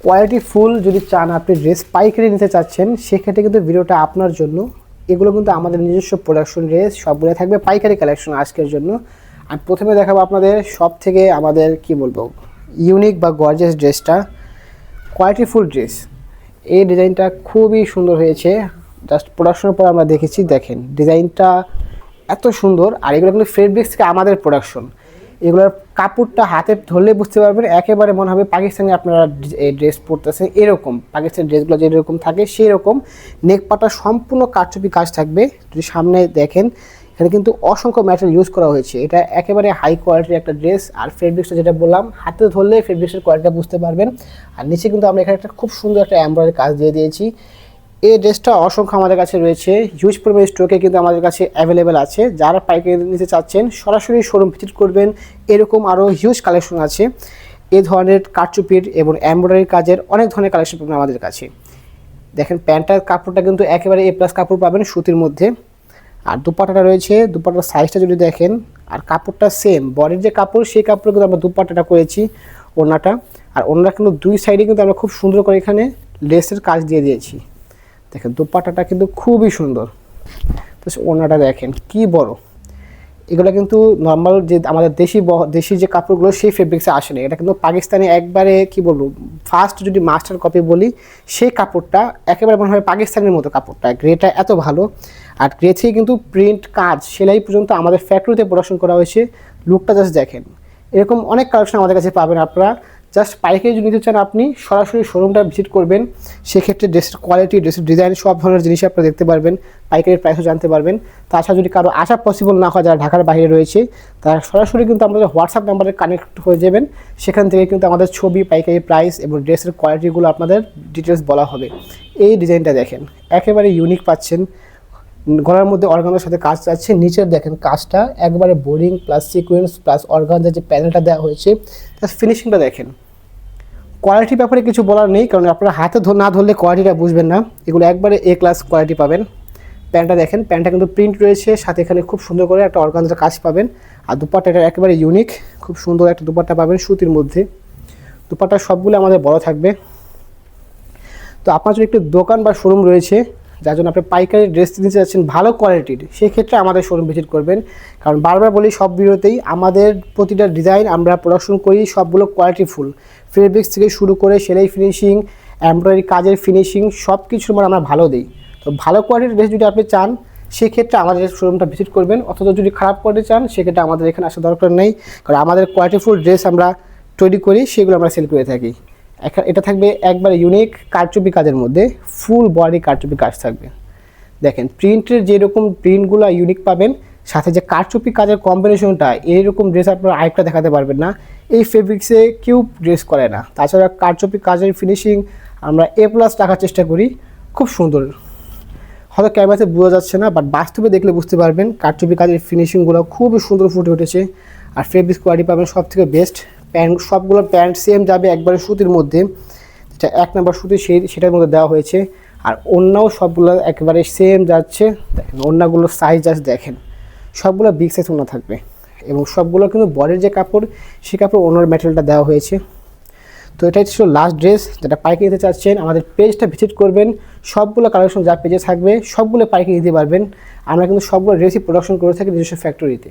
Quality full যদি চান আপনি ড্রেস পাইকারি নিতে চাচ্ছেন সেক্ষেত্রে কিন্তু ভিডিওটা আপনার জন্য। এগুলো কিন্তু আমাদের নিজস্ব প্রোডাকশন ড্রেস, সবগুলো থাকবে পাইকারি কালেকশন আজকের জন্য। আমি প্রথমে দেখাবো আপনাদের সব থেকে আমাদের কি বলবো ইউনিক বা গর্জিয়াস ড্রেসটা, কোয়ালিটি ফুল ড্রেস। এই ডিজাইনটা খুবই সুন্দর হয়েছে, জাস্ট প্রোডাকশনের পর আমরা দেখেছি, দেখেন ডিজাইনটা এত সুন্দর। আর এগুলো কিন্তু ফেব্রিক্স থেকে আমাদের প্রোডাকশন। এগুলোর কাপড়টা হাতে ধরলে বুঝতে পারবেন, একেবারে মনে হবে পাকিস্তানি আপনারা এই ড্রেস পরতেছেন এরকম। পাকিস্তানি ড্রেসগুলো যেরকম থাকে সেই রকম নেক পাটা সম্পূর্ণ কারচুপি কাজ থাকবে। যদি সামনে দেখেন এখানে কিন্তু অসংখ্য ম্যাটেরিয়াল ইউজ করা হয়েছে, এটা একেবারে হাই কোয়ালিটির একটা ড্রেস। আর ফেব্রিক্সটা যেটা বললাম হাতে ধরলে ফেব্রিক্সের কোয়ালিটিটা বুঝতে পারবেন। আর নিচে কিন্তু আমরা এখানে একটা খুব সুন্দর একটা এমব্রয়ডারি কাজ দিয়ে দিয়েছি। এই ড্রেসটা অসংখ্য আমাদের কাছে রয়েছে, হিউজ পরিমাণ স্টকে কিন্তু আমাদের কাছে অ্যাভেলেবেল আছে। যারা পাইকারি নিতে চাচ্ছেন সরাসরি শোরুম ভিজিট করবেন, এরকম আরও হিউজ কালেকশন আছে। এই ধরনের কারচুপির এবং এমব্রয়ডারি কাজের অনেক ধরনের কালেকশন পাবেন আমাদের কাছে। দেখেন প্যান্টটার কাপড়টা কিন্তু একেবারে এ প্লাস কাপড় পাবেন সুতির মধ্যে। আর দুপাট্টাটা রয়েছে, দুপাট্টার সাইজটা যদি দেখেন আর কাপড়টা সেম বডির যে কাপড় সেই কাপড়ে কিন্তু আমরা দুপাট্টাটা করেছি ওড়নাটা। আর ওড়নাটা কিন্তু দুই সাইডে কিন্তু আমরা খুব সুন্দর করে এখানে লেসের কাজ দিয়ে দিয়েছি। দেখেন দুপাট্টাটা কিন্তু খুবই সুন্দর, তো ওড়নাটা দেখেন কি বড়। এগুলো কিন্তু নর্মাল যে আমাদের দেশি যে কাপড়গুলো সেই ফেব্রিক্সে আসে না, এটা কিন্তু পাকিস্তানি একবারে কি বলবো ফার্স্ট যদি মাস্টার কপি বলি সেই কাপড়টা একেবারে মনে হয় পাকিস্তানের মতো কাপড়টা। গ্রেটা এত ভালো, আর গ্রে থেকে কিন্তু প্রিন্ট কাজ সেলাই পর্যন্ত আমাদের ফ্যাক্টরিতে প্রোডাকশন করা হয়েছে। লুকটা জাস্ট দেখেন, এরকম অনেক কালেকশন আমাদের কাছে পাবেন। আপনারা জাস্ট পাইকারি যদি নিতে চান আপনি সরাসরি শোরুমটা ভিজিট করবেন, সেক্ষেত্রে ড্রেসের কোয়ালিটি, ড্রেসের ডিজাইন সব ধরনের জিনিস আপনারা দেখতে পারবেন, পাইকারির প্রাইসও জানতে পারবেন। তাছাড়া যদি কারো আসা পসিবল না হয়, যারা ঢাকার বাইরে রয়েছে তারা সরাসরি কিন্তু আমাদের হোয়াটসঅ্যাপ নাম্বারে কানেক্ট হয়ে যাবেন, সেখান থেকে কিন্তু আমাদের ছবি, পাইকারি প্রাইস এবং ড্রেসের কোয়ালিটিগুলো আপনাদের ডিটেলস বলা হবে। এই ডিজাইনটা দেখেন একেবারে ইউনিক পাচ্ছেন, গলার মধ্যে অর্গানজার সাথে কাজ আছে। নিচের দেখেন কাজটা একবারে boring plus sequence plus organza যে প্যানেলটা দেওয়া হয়েছে তার ফিনিশিংটা দেখেন। কোয়ালিটির ব্যাপারে কিছু বলার নেই, কারণ আপনারা হাতে না ধরলে কোয়ালিটিটা বুঝবেন না। এগুলো একবারে এ ক্লাস কোয়ালিটি পাবেন। প্যান্টটা দেখেন, প্যান্টটা কিন্তু প্রিন্ট রয়েছে, সাথে এখানে খুব সুন্দর করে একটা অর্গানজার কাজ পাবেন। আর দুপাট্টাটা একেবারে ইউনিক, খুব সুন্দর একটা দুপাট্টা পাবেন সুতির মধ্যে। দুপাট্টা সবগুলো আমাদের বড় থাকবে। তো আপনার যদি একটু দোকান বা শোরুম রয়েছে যার জন্য আপনি পাইকারি ড্রেস নিতে চাচ্ছেন ভালো কোয়ালিটির, সেক্ষেত্রে আমাদের শোরুম ভিজিট করবেন। কারণ বারবার বলি সব ভিডিওতেই আমাদের প্রতিটা ডিজাইন আমরা প্রোডাকশন করি সবগুলো কোয়ালিটিফুল, ফেব্রিক্স থেকে শুরু করে সেলাই ফিনিশিং, এমব্রয়ডারি কাজের ফিনিশিং সব কিছুর মানে আমরা ভালো দিই। তো ভালো কোয়ালিটির ড্রেস যদি আপনি চান সেক্ষেত্রে আমাদের শোরুমটা ভিজিট করবেন। অথচ যদি খারাপ কোয়ালিটি চান সেক্ষেত্রে আমাদের এখানে আসার দরকার নেই, কারণ আমাদের কোয়ালিটিফুল ড্রেস আমরা তৈরি করি, সেগুলো আমরা সেল করে থাকি। এটা থাকবে একবারে ইউনিক কারচুপি কাজের মধ্যে, ফুল বডি কারচুপি কাজ থাকবে। দেখেন প্রিন্টের যেরকম প্রিন্টগুলো ইউনিক পাবেন, সাথে যে কারচুপি কাজের কম্বিনেশনটা, এইরকম ড্রেস আপনারা আরেকটা দেখাতে পারবেন না। এই ফেব্রিক্সে কেউ ড্রেস করে না। তাছাড়া কারচুপি কাজের ফিনিশিং আমরা এ প্লাস রাখার চেষ্টা করি, খুব সুন্দর। হয়তো ক্যামেরাতে বোঝা যাচ্ছে না, বাট বাস্তবে দেখলে বুঝতে পারবেন কারচুপি কাজের ফিনিশিংগুলো খুবই সুন্দর ফুটে উঠেছে। আর ফেব্রিক্স কোয়ালিটি পাবেন সব থেকে বেস্ট। প্যান্ট সবগুলো প্যান্ট সেম যাবে একবারে সুতির মধ্যে, যেটা 1 নম্বর সুতি সেটার মধ্যে দেওয়া হয়েছে। আর ওড়নাও সবগুলো একেবারে সেম যাচ্ছে। দেখেন ওড়নাগুলোর সাইজ জাস্ট দেখেন, সবগুলো বিগ সাইজ ওড়না থাকবে এবং সবগুলো কিন্তু বডির যে কাপড় সেই কাপড় ওড়নার ম্যাটেরিয়ালটা দেওয়া হয়েছে। তো এটাই ছিল লাস্ট ড্রেস, যেটা পাইকারি নিতে চাচ্ছেন আমাদের পেজটা ভিজিট করবেন। সবগুলো কালেকশন যা পেজে থাকবে সবগুলো পাইকারি নিতে পারবেন। আমরা কিন্তু সবগুলো ড্রেসই প্রোডাকশন করে থাকি নিজস্ব ফ্যাক্টরিতে।